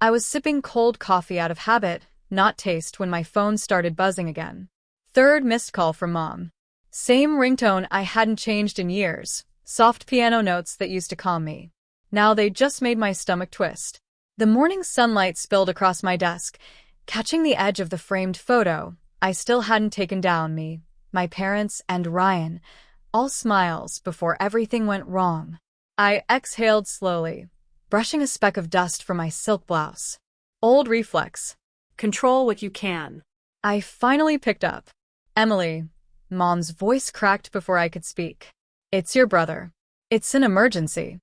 I was sipping cold coffee out of habit, not taste, when my phone started buzzing again. Third missed call from Mom. Same ringtone I hadn't changed in years, soft piano notes that used to calm me. Now they just made my stomach twist. The morning sunlight spilled across my desk, catching the edge of the framed photo I still hadn't taken down. Me, my parents, and Ryan, all smiles before everything went wrong. I exhaled slowly, brushing a speck of dust from my silk blouse. Old reflex. Control what you can. I finally picked up. Emily. Mom's voice cracked before I could speak. It's your brother. It's an emergency.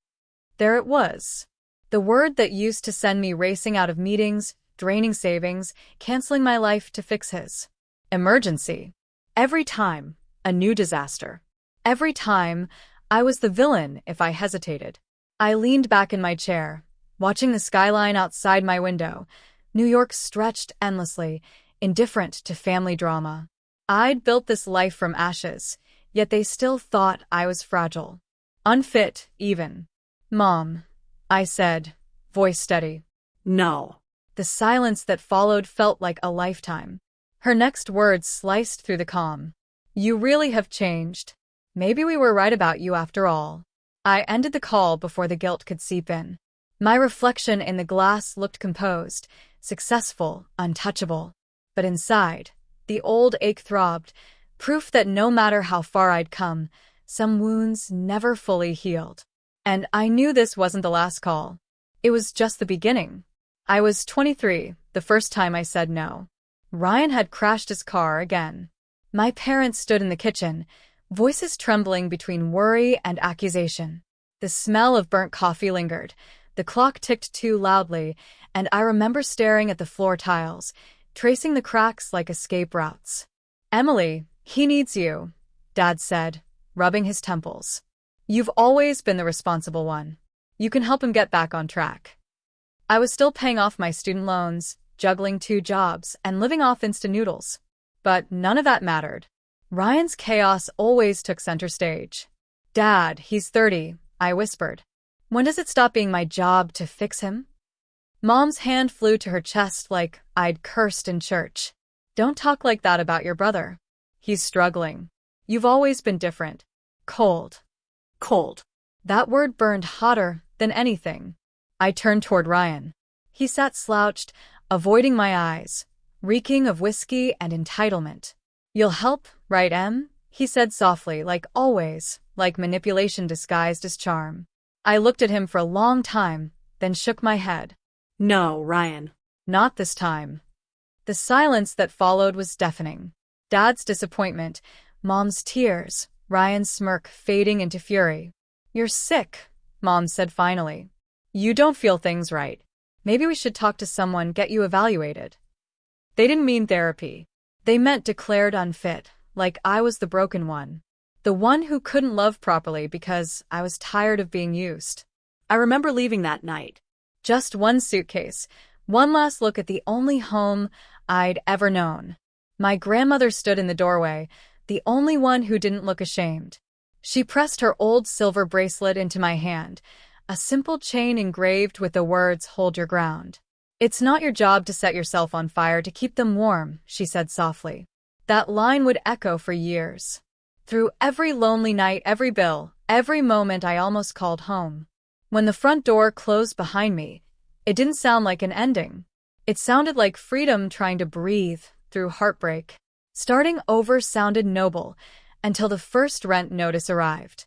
There it was. The word that used to send me racing out of meetings, draining savings, canceling my life to fix his. Emergency. Every time, a new disaster. Every time, I was the villain if I hesitated. I leaned back in my chair, watching the skyline outside my window. New York stretched endlessly, indifferent to family drama. I'd built this life from ashes, yet they still thought I was fragile. Unfit, even. Mom, I said, voice steady. No. The silence that followed felt like a lifetime. Her next words sliced through the calm. You really have changed. Maybe we were right about you after all. I ended the call before the guilt could seep in. My reflection in the glass looked composed, successful, untouchable. But inside, the old ache throbbed, proof that no matter how far I'd come, some wounds never fully healed. And I knew this wasn't the last call. It was just the beginning. I was 23, the first time I said no. Ryan had crashed his car again. My parents stood in the kitchen, voices trembling between worry and accusation. The smell of burnt coffee lingered. The clock ticked too loudly, and I remember staring at the floor tiles, tracing the cracks like escape routes. Emily, he needs you, Dad said, rubbing his temples. You've always been the responsible one. You can help him get back on track. I was still paying off my student loans, juggling 2 jobs, and living off instant noodles. But none of that mattered. Ryan's chaos always took center stage. Dad, he's 30, I whispered. When does it stop being my job to fix him? Mom's hand flew to her chest like I'd cursed in church. Don't talk like that about your brother. He's struggling. You've always been different. Cold. Cold. That word burned hotter than anything. I turned toward Ryan. He sat slouched, avoiding my eyes, reeking of whiskey and entitlement. You'll help, right, Em? He said softly, like always, like manipulation disguised as charm. I looked at him for a long time, then shook my head. No, Ryan. Not this time. The silence that followed was deafening. Dad's disappointment, Mom's tears, Ryan's smirk fading into fury. You're sick, Mom said finally. You don't feel things right. Maybe we should talk to someone, get you evaluated. They didn't mean therapy. They meant declared unfit, like I was the broken one. The one who couldn't love properly because I was tired of being used. I remember leaving that night. Just one suitcase, one last look at the only home I'd ever known. My grandmother stood in the doorway, the only one who didn't look ashamed. She pressed her old silver bracelet into my hand, a simple chain engraved with the words, "Hold your ground." It's not your job to set yourself on fire to keep them warm, she said softly. That line would echo for years. Through every lonely night, every bill, every moment I almost called home. When the front door closed behind me, it didn't sound like an ending. It sounded like freedom trying to breathe through heartbreak. Starting over sounded noble until the first rent notice arrived.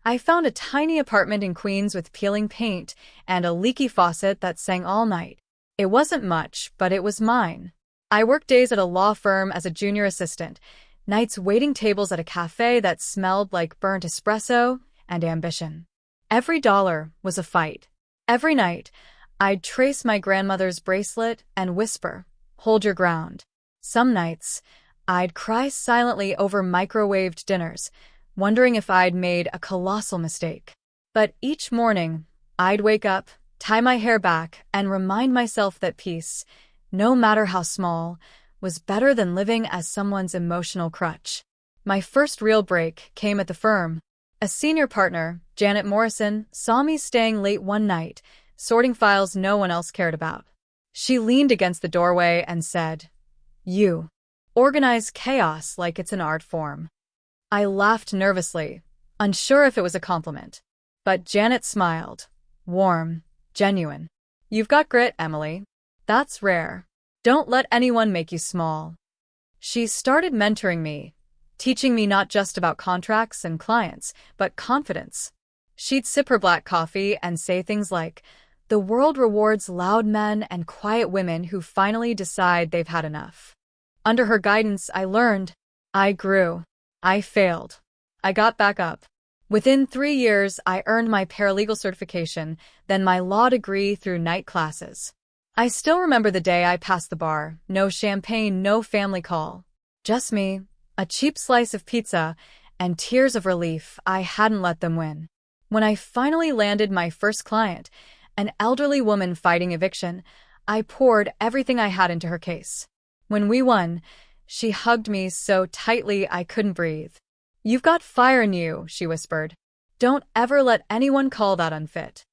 I found a tiny apartment in Queens with peeling paint and a leaky faucet that sang all night. It wasn't much, but it was mine. I worked days at a law firm as a junior assistant, nights waiting tables at a cafe that smelled like burnt espresso and ambition. Every dollar was a fight. Every night, I'd trace my grandmother's bracelet and whisper, "Hold your ground." Some nights, I'd cry silently over microwaved dinners, wondering if I'd made a colossal mistake. But each morning, I'd wake up, tie my hair back, and remind myself that peace, no matter how small, was better than living as someone's emotional crutch. My first real break came at the firm. A senior partner, Janet Morrison, saw me staying late one night, sorting files no one else cared about. She leaned against the doorway and said, "You organize chaos like it's an art form." I laughed nervously, unsure if it was a compliment. But Janet smiled. Warm, genuine. "You've got grit, Emily. That's rare. Don't let anyone make you small." She started mentoring me, teaching me not just about contracts and clients, but confidence. She'd sip her black coffee and say things like, "The world rewards loud men and quiet women who finally decide they've had enough." Under her guidance, I learned. I grew. I failed. I got back up. Within 3 years, I earned my paralegal certification, then my law degree through night classes. I still remember the day I passed the bar. No champagne, no family call. Just me, a cheap slice of pizza, and tears of relief I hadn't let them win. When I finally landed my first client, an elderly woman fighting eviction, I poured everything I had into her case. When we won, she hugged me so tightly I couldn't breathe. "You've got fire in you," she whispered. "Don't ever let anyone call that unfit."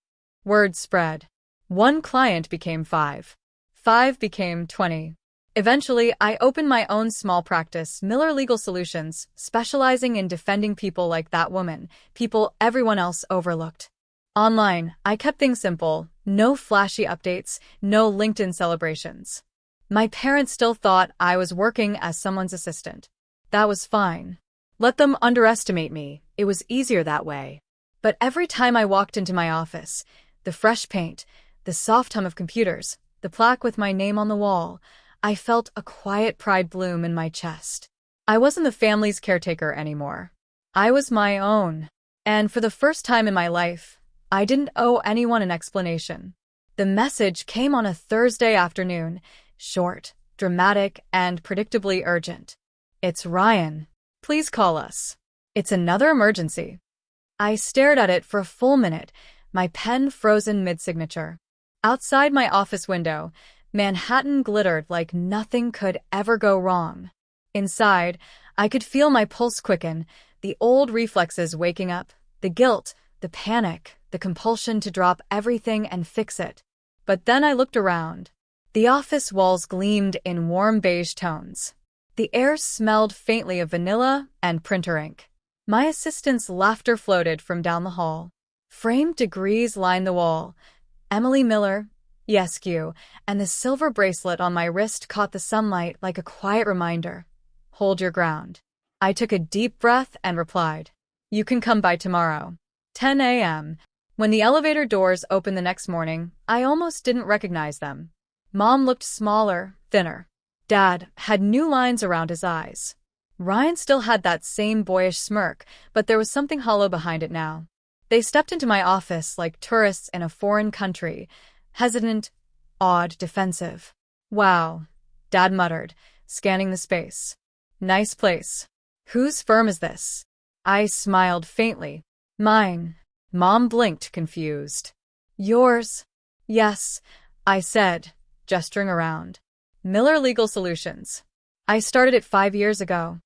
Word spread. One client became 5. 5 became 20. Eventually, I opened my own small practice, Miller Legal Solutions, specializing in defending people like that woman, people everyone else overlooked. Online, I kept things simple. No flashy updates, no LinkedIn celebrations. My parents still thought I was working as someone's assistant. That was fine. Let them underestimate me. It was easier that way. But every time I walked into my office, the fresh paint, the soft hum of computers, the plaque with my name on the wall, I felt a quiet pride bloom in my chest. I wasn't the family's caretaker anymore. I was my own. And for the first time in my life, I didn't owe anyone an explanation. The message came on a Thursday afternoon, short, dramatic, and predictably urgent. "It's Ryan. Please call us. It's another emergency." I stared at it for a full minute, my pen frozen mid-signature. Outside my office window, Manhattan glittered like nothing could ever go wrong. Inside, I could feel my pulse quicken, the old reflexes waking up, the guilt, the panic, the compulsion to drop everything and fix it. But then I looked around. The office walls gleamed in warm beige tones. The air smelled faintly of vanilla and printer ink. My assistant's laughter floated from down the hall. Framed degrees lined the wall. Emily Miller, ESQ, and the silver bracelet on my wrist caught the sunlight like a quiet reminder. Hold your ground. I took a deep breath and replied, "You can come by tomorrow. 10 a.m. When the elevator doors opened the next morning, I almost didn't recognize them. Mom looked smaller, thinner. Dad had new lines around his eyes. Ryan still had that same boyish smirk, but there was something hollow behind it now. They stepped into my office like tourists in a foreign country, hesitant, awed, defensive. "Wow," Dad muttered, scanning the space. "Nice place. Whose firm is this?" I smiled faintly. "Mine." Mom blinked, confused. "Yours?" "Yes," I said, gesturing around. "Miller Legal Solutions. I started it 5 years ago."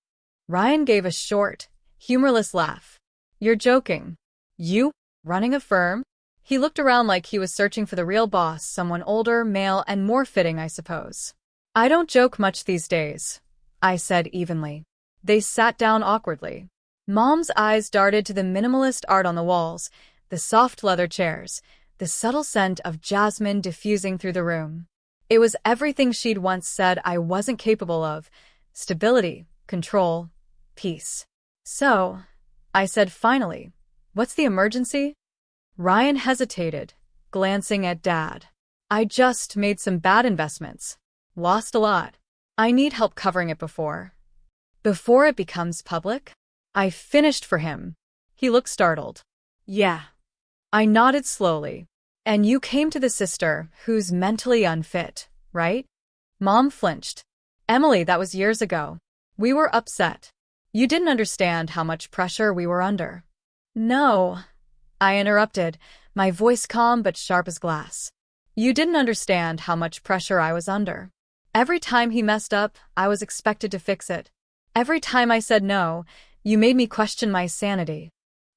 Ryan gave a short, humorless laugh. "You're joking. You, running a firm?" He looked around like he was searching for the real boss, someone older, male, and more fitting, I suppose. "I don't joke much these days," I said evenly. They sat down awkwardly. Mom's eyes darted to the minimalist art on the walls, the soft leather chairs, the subtle scent of jasmine diffusing through the room. It was everything she'd once said I wasn't capable of: stability, control, peace. "So," I said finally, "what's the emergency?" Ryan hesitated, glancing at Dad. "I just made some bad investments. Lost a lot. I need help covering it before it becomes public." I finished for him. He looked startled. "Yeah." I nodded slowly. "And you came to the sister who's mentally unfit, right?" Mom flinched. "Emily, that was years ago. We were upset. You didn't understand how much pressure we were under." "No," I interrupted, my voice calm but sharp as glass. "You didn't understand how much pressure I was under. Every time he messed up, I was expected to fix it. Every time I said no, you made me question my sanity."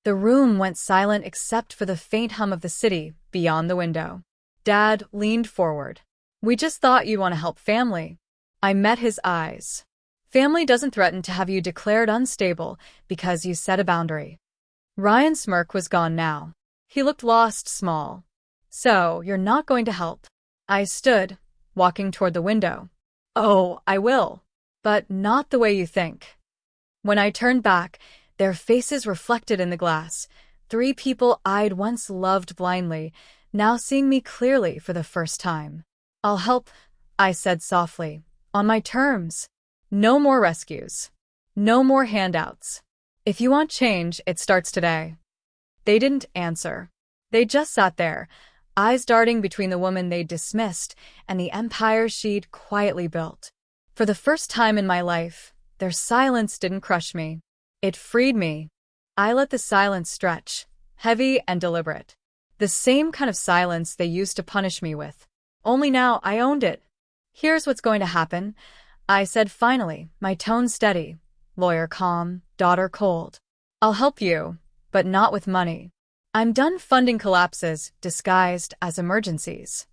The room went silent except for the faint hum of the city beyond the window. Dad leaned forward. We just thought you'd want to help family. I met his eyes. Family doesn't threaten to have you declared unstable because you set a boundary. Ryan's smirk was gone now. He looked lost, small. So, you're not going to help? I stood, walking toward the window. Oh, I will. But not the way you think. When I turned back, their faces reflected in the glass. 3 people I'd once loved blindly, now seeing me clearly for the first time. I'll help, I said softly. On my terms. No more rescues. No more handouts. If you want change, it starts today. They didn't answer. They just sat there, eyes darting between the woman they'd dismissed and the empire she'd quietly built. For the first time in my life, their silence didn't crush me. It freed me. I let the silence stretch, heavy and deliberate. The same kind of silence they used to punish me with. Only now I owned it. Here's what's going to happen, I said finally, my tone steady. Lawyer calm, daughter cold. I'll help you, but not with money. I'm done funding collapses disguised as emergencies.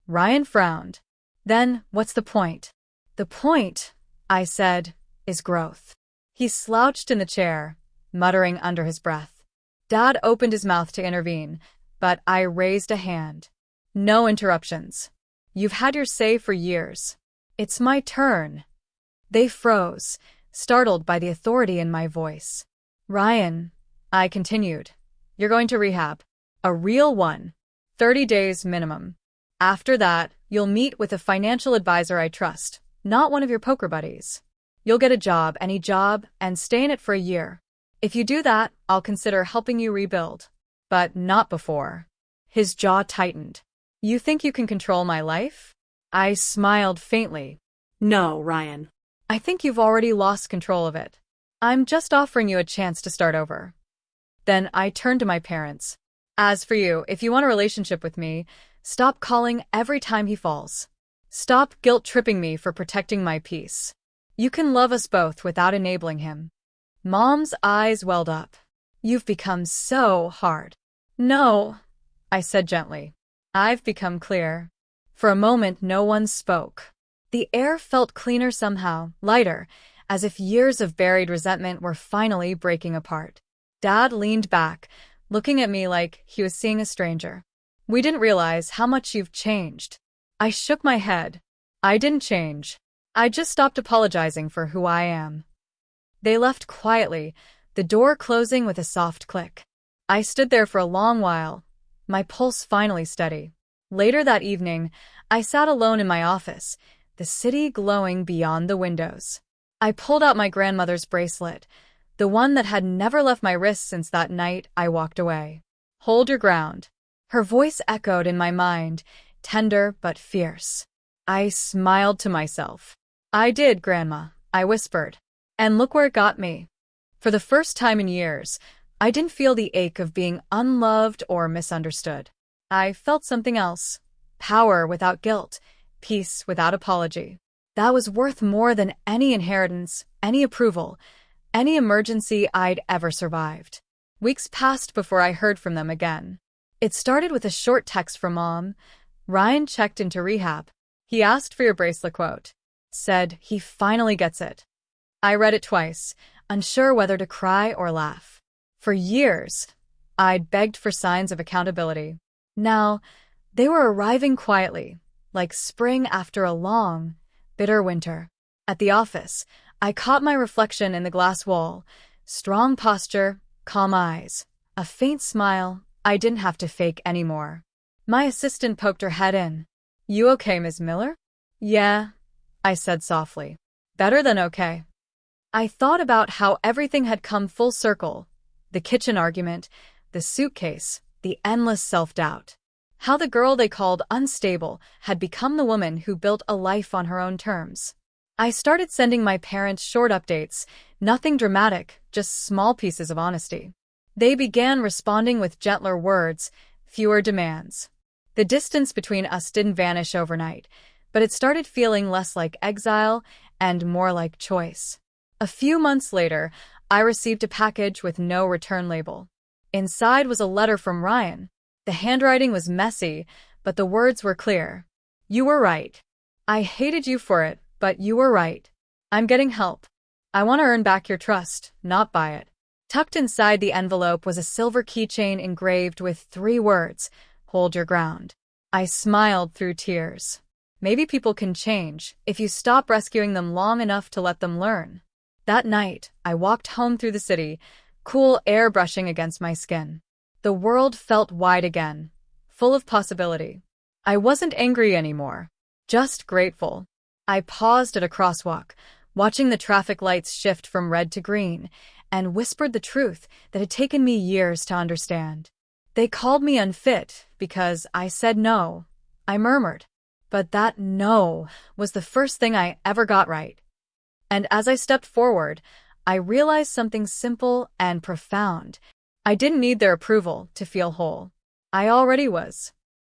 Ryan frowned. Then, what's the point? The point, I said, is growth. He slouched in the chair, muttering under his breath. Dad opened his mouth to intervene, but I raised a hand. No interruptions. You've had your say for years. It's my turn. They froze, startled by the authority in my voice. Ryan, I continued, you're going to rehab. A real one. 30 days minimum. After that, you'll meet with a financial advisor I trust, not one of your poker buddies. You'll get a job, any job, and stay in it for a year. If you do that, I'll consider helping you rebuild. But not before. His jaw tightened. You think you can control my life? I smiled faintly. No, Ryan. I think you've already lost control of it. I'm just offering you a chance to start over. Then I turned to my parents. As for you, if you want a relationship with me, stop calling every time he falls. Stop guilt-tripping me for protecting my peace. You can love us both without enabling him. Mom's eyes welled up. You've become so hard. No, I said gently. I've become clear. For a moment, no one spoke. The air felt cleaner somehow, lighter, as if years of buried resentment were finally breaking apart. Dad leaned back, looking at me like he was seeing a stranger. We didn't realize how much you've changed. I shook my head. I didn't change. I just stopped apologizing for who I am. They left quietly, the door closing with a soft click. I stood there for a long while, my pulse finally steady. Later that evening, I sat alone in my office, the city glowing beyond the windows. I pulled out my grandmother's bracelet, the one that had never left my wrist since that night I walked away. Hold your ground. Her voice echoed in my mind, tender but fierce. I smiled to myself. I did, Grandma, I whispered. And look where it got me. For the first time in years, I didn't feel the ache of being unloved or misunderstood. I felt something else. Power without guilt, peace without apology. That was worth more than any inheritance, any approval, any emergency I'd ever survived. Weeks passed before I heard from them again. It started with a short text from Mom. Ryan checked into rehab. He asked for your bracelet quote. Said he finally gets it. I read it twice, unsure whether to cry or laugh. For years, I'd begged for signs of accountability. Now, they were arriving quietly, like spring after a long, bitter winter. At the office, I caught my reflection in the glass wall. Strong posture, calm eyes, a faint smile I didn't have to fake anymore. My assistant poked her head in. You okay, Ms. Miller? Yeah, I said softly. Better than okay. I thought about how everything had come full circle. The kitchen argument, the suitcase, the endless self-doubt. How the girl they called unstable had become the woman who built a life on her own terms. I started sending my parents short updates, nothing dramatic, just small pieces of honesty. They began responding with gentler words, fewer demands. The distance between us didn't vanish overnight, but it started feeling less like exile and more like choice. A few months later, I received a package with no return label. Inside was a letter from Ryan. The handwriting was messy, but the words were clear. You were right. I hated you for it, but you were right. I'm getting help. I want to earn back your trust, not buy it. Tucked inside the envelope was a silver keychain engraved with 3 words, "Hold your ground." I smiled through tears. Maybe people can change if you stop rescuing them long enough to let them learn. That night, I walked home through the city, cool air brushing against my skin. The world felt wide again, full of possibility. I wasn't angry anymore, just grateful. I paused at a crosswalk, watching the traffic lights shift from red to green, and whispered the truth that had taken me years to understand. They called me unfit because I said no. I murmured. But that no was the first thing I ever got right. And as I stepped forward, I realized something simple and profound. I didn't need their approval to feel whole. I already was.